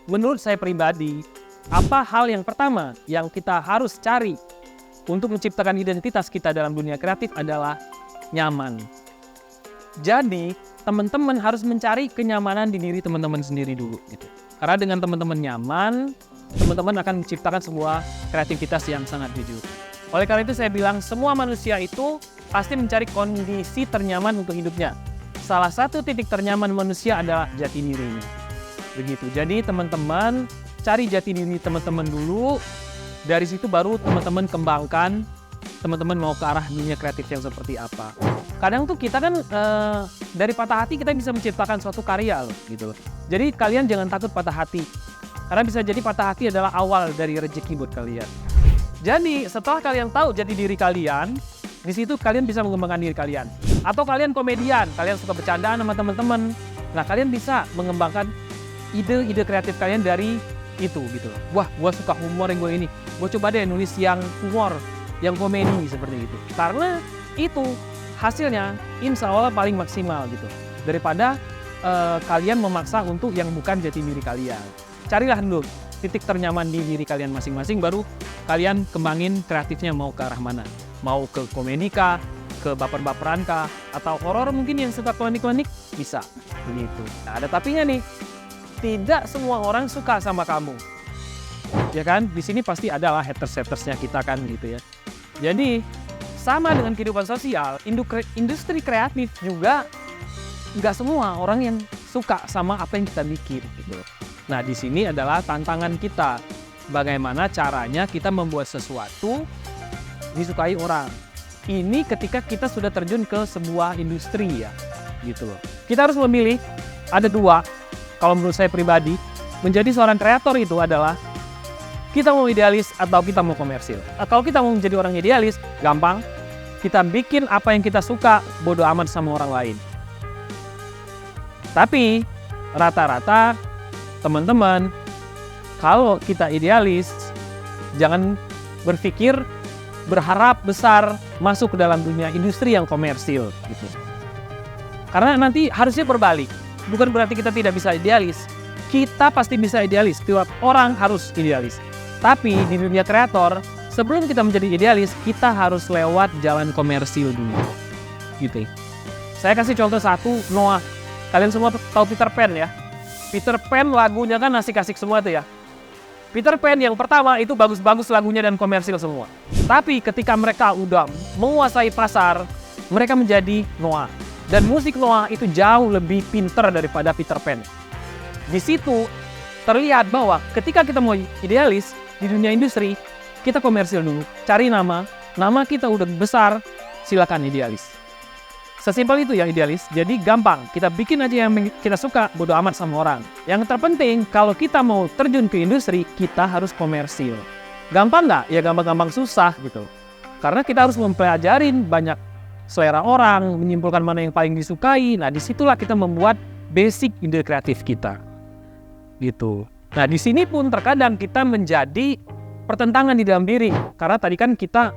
menurut saya pribadi, apa hal yang pertama yang kita harus cari untuk menciptakan identitas kita dalam dunia kreatif adalah nyaman. Jadi, teman-teman harus mencari kenyamanan di diri teman-teman sendiri dulu gitu. Karena dengan teman-teman nyaman, teman-teman akan menciptakan sebuah kreativitas yang sangat jujur. Oleh karena itu saya bilang semua manusia itu pasti mencari kondisi ternyaman untuk hidupnya. Salah satu titik ternyaman manusia adalah jati dirinya. Begitu. Jadi teman-teman cari jati diri teman-teman dulu. Dari situ baru teman-teman kembangkan teman-teman mau ke arah dunia kreatif yang seperti apa. Kadang tuh kita kan dari patah hati kita bisa menciptakan suatu karya loh gitu. Jadi kalian jangan takut patah hati. Karena bisa jadi patah hati adalah awal dari rezeki buat kalian. Jadi setelah kalian tahu jati diri kalian, di situ kalian bisa mengembangkan diri kalian. Atau kalian komedian, kalian suka bercandaan sama teman-teman. Nah kalian bisa mengembangkan ide-ide kreatif kalian dari itu gitu. Wah, gue suka humor yang gue ini. Gue coba deh nulis yang humor, yang komedi seperti itu. Karena itu hasilnya insya Allah paling maksimal gitu. Daripada kalian memaksa untuk yang bukan jati diri kalian. Carilah dulu titik ternyaman di diri kalian masing-masing, baru kalian kembangin kreatifnya mau ke arah mana. Mau ke komedi kah, ke baper-baperan kah, atau horor mungkin yang suka klinik-klinik, bisa. Begitu. Nah ada tapinya nih, tidak semua orang suka sama kamu. Ya kan, di sini pasti adalah haters-hatersnya kita kan gitu ya. Jadi, sama dengan kehidupan sosial, industri kreatif juga nggak semua orang yang suka sama apa yang kita bikin gitu. Nah, di sini adalah tantangan kita. Bagaimana caranya kita membuat sesuatu disukai orang. Ini ketika kita sudah terjun ke sebuah industri ya, gitu loh. Kita harus memilih, ada dua, kalau menurut saya pribadi, menjadi seorang kreator itu adalah kita mau idealis atau kita mau komersil. Kalau kita mau menjadi orang idealis, gampang. Kita bikin apa yang kita suka, bodo amat sama orang lain. Tapi, rata-rata teman-teman, kalau kita idealis, jangan berpikir berharap besar masuk ke dalam dunia industri yang komersil gitu. Karena nanti harusnya berbalik. Bukan berarti kita tidak bisa idealis. Kita pasti bisa idealis. Tiap orang harus idealis. Tapi di dunia kreator, sebelum kita menjadi idealis, kita harus lewat jalan komersil dulu. Gitu. Saya kasih contoh satu, Noah. Kalian semua tahu Peter Pan ya? Peter Pan lagunya kan asik-asik semua tuh ya. Peter Pan yang pertama itu bagus-bagus lagunya dan komersil semua. Tapi ketika mereka udah menguasai pasar, mereka menjadi Noah. Dan musik Noah itu jauh lebih pinter daripada Peter Pan. Di situ terlihat bahwa ketika kita mau idealis di dunia industri, kita komersil dulu. Cari nama kita udah besar, silakan idealis. Sesimpel itu ya idealis, jadi gampang. Kita bikin aja yang kita suka, bodo amat sama orang. Yang terpenting, kalau kita mau terjun ke industri, kita harus komersil. Gampang nggak? Ya gampang-gampang susah gitu. Karena kita harus mempelajarin banyak selera orang, menyimpulkan mana yang paling disukai. Nah, disitulah kita membuat basic ide kreatif kita. Gitu. Nah, di sini pun terkadang kita menjadi pertentangan di dalam diri. Karena tadi kan kita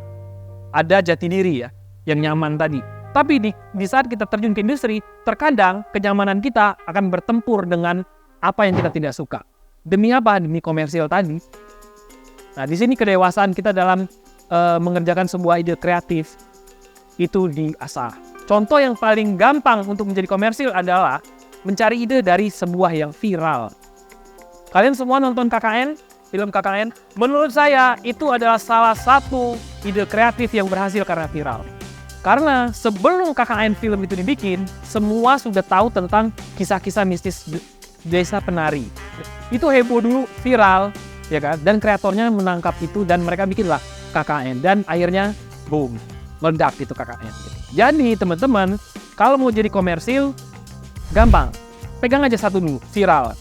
ada jati diri ya, yang nyaman tadi. Tapi di saat kita terjun ke industri, terkadang kenyamanan kita akan bertempur dengan apa yang kita tidak suka. Demi apa? Demi komersil tadi. Nah, di sini kedewasaan kita dalam mengerjakan sebuah ide kreatif itu diasah. Contoh yang paling gampang untuk menjadi komersil adalah mencari ide dari sebuah yang viral. Kalian semua nonton KKN? Film KKN? Menurut saya, itu adalah salah satu ide kreatif yang berhasil karena viral. Karena sebelum KKN film itu dibikin, semua sudah tahu tentang kisah-kisah mistis desa penari. Itu heboh dulu, viral, ya kan? Dan kreatornya menangkap itu dan mereka bikinlah KKN. Dan akhirnya, boom, meledak itu KKN. Jadi teman-teman, kalau mau jadi komersil, gampang. Pegang aja satu dulu, viral.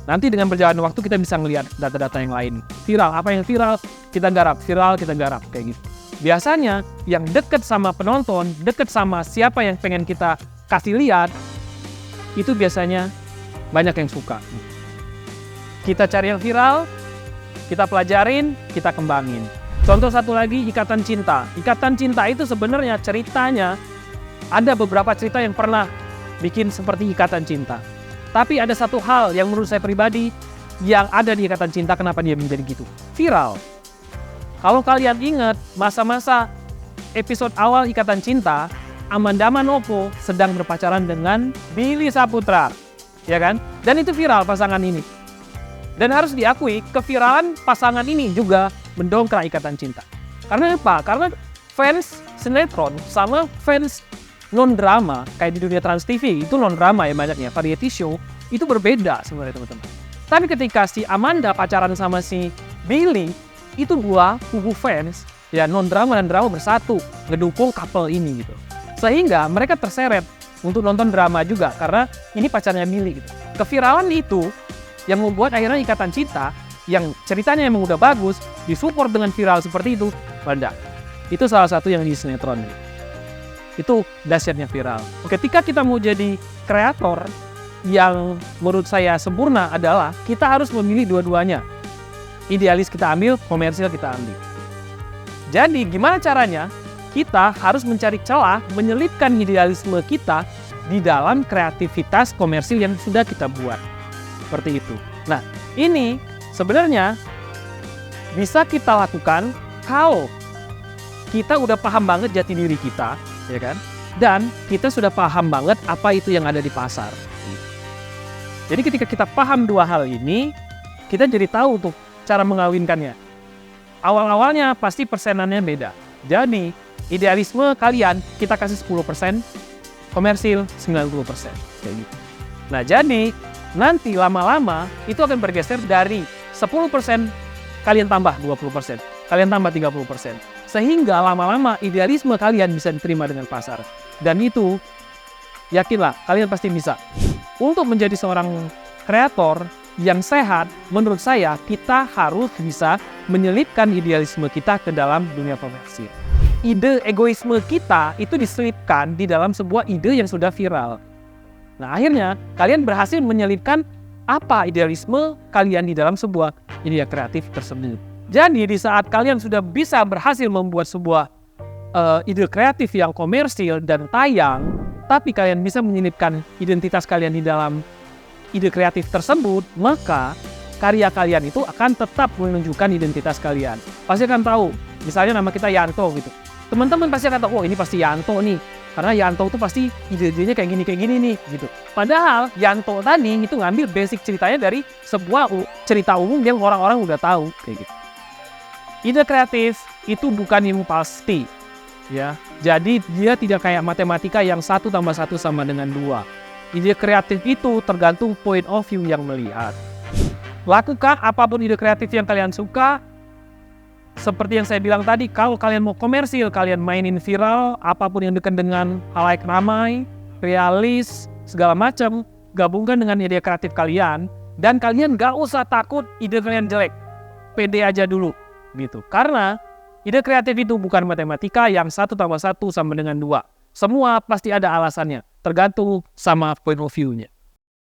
Nanti dengan berjalan waktu kita bisa ngelihat data-data yang lain. Viral, apa yang viral, kita garap. Viral, kita garap, kayak gitu. Biasanya yang deket sama penonton, deket sama siapa yang pengen kita kasih lihat, itu biasanya banyak yang suka. Kita cari yang viral, kita pelajarin, kita kembangin. Contoh satu lagi, ikatan cinta. Ikatan cinta itu sebenarnya ceritanya, ada beberapa cerita yang pernah bikin seperti ikatan cinta. Tapi ada satu hal yang menurut saya pribadi, yang ada di Ikatan Cinta, kenapa dia menjadi gitu? Viral. Kalau kalian ingat masa-masa episode awal Ikatan Cinta, Amanda Manopo sedang berpacaran dengan Billy Saputra, ya kan? Dan itu viral pasangan ini. Dan harus diakui, keviralan pasangan ini juga mendongkrak Ikatan Cinta. Karena apa? Karena fans sinetron sama fans non-drama, kayak di dunia Trans TV, itu non-drama ya banyaknya, variety show, itu berbeda sebenarnya teman-teman. Tapi ketika si Amanda pacaran sama si Billy, itu dua kubu fans, ya non-drama dan drama bersatu, ngedukung couple ini gitu. Sehingga mereka terseret untuk nonton drama juga, karena ini pacarnya Billy gitu. Keviralan itu yang membuat akhirnya Ikatan Cinta yang ceritanya emang udah bagus disupport dengan viral seperti itu meledak. Itu salah satu yang di sinetron. Itu dahsyatnya viral. Ketika kita mau jadi kreator, yang menurut saya sempurna adalah kita harus memilih dua-duanya. Idealis kita ambil, komersil kita ambil. Jadi gimana caranya? Kita harus mencari celah menyelipkan idealisme kita di dalam kreativitas komersil yang sudah kita buat. Seperti itu. Nah, ini sebenarnya bisa kita lakukan kalau kita udah paham banget jati diri kita, ya kan? Dan kita sudah paham banget apa itu yang ada di pasar. Jadi ketika kita paham dua hal ini, kita jadi tahu untuk cara mengawinkannya. Awal-awalnya pasti persenannya beda. Jadi, idealisme kalian kita kasih 10%, komersil 90%. Kayak gitu. Nah, jadi nanti lama-lama itu akan bergeser dari 10% kalian tambah 20%, kalian tambah 30%. Sehingga lama-lama idealisme kalian bisa diterima dengan pasar. Dan itu, yakinlah, kalian pasti bisa. Untuk menjadi seorang kreator yang sehat, menurut saya kita harus bisa menyelipkan idealisme kita ke dalam dunia komersil. Ide egoisme kita itu diselipkan di dalam sebuah ide yang sudah viral. Nah, akhirnya kalian berhasil menyelipkan apa idealisme kalian di dalam sebuah ide kreatif tersebut. Jadi di saat kalian sudah bisa berhasil membuat sebuah ide kreatif yang komersil dan tayang, tapi kalian bisa menyelipkan identitas kalian di dalam ide kreatif tersebut, maka karya kalian itu akan tetap menunjukkan identitas kalian. Pasti akan tahu, misalnya nama kita Yanto gitu. Teman-teman pasti akan tahu, oh ini pasti Yanto nih. Karena Yanto itu pasti ide-idenya kayak gini nih gitu. Padahal Yanto tadi itu ngambil basic ceritanya dari sebuah cerita umum yang orang-orang udah tahu kayak gitu. Ide kreatif itu bukan ilmu pasti, ya. Jadi dia tidak kayak matematika yang 1 tambah 1 sama dengan 2. Ide kreatif itu tergantung point of view yang melihat. Lakukan apapun ide kreatif yang kalian suka. Seperti yang saya bilang tadi, kalau kalian mau komersil, kalian mainin viral, apapun yang dekat dengan halayak ramai, realis, segala macam, gabungkan dengan ide kreatif kalian, dan kalian gak usah takut ide kalian jelek. Pede aja dulu, gitu. Karena ide kreatif itu bukan matematika yang 1 tambah 1 sama dengan 2. Semua pasti ada alasannya, tergantung sama point of view-nya.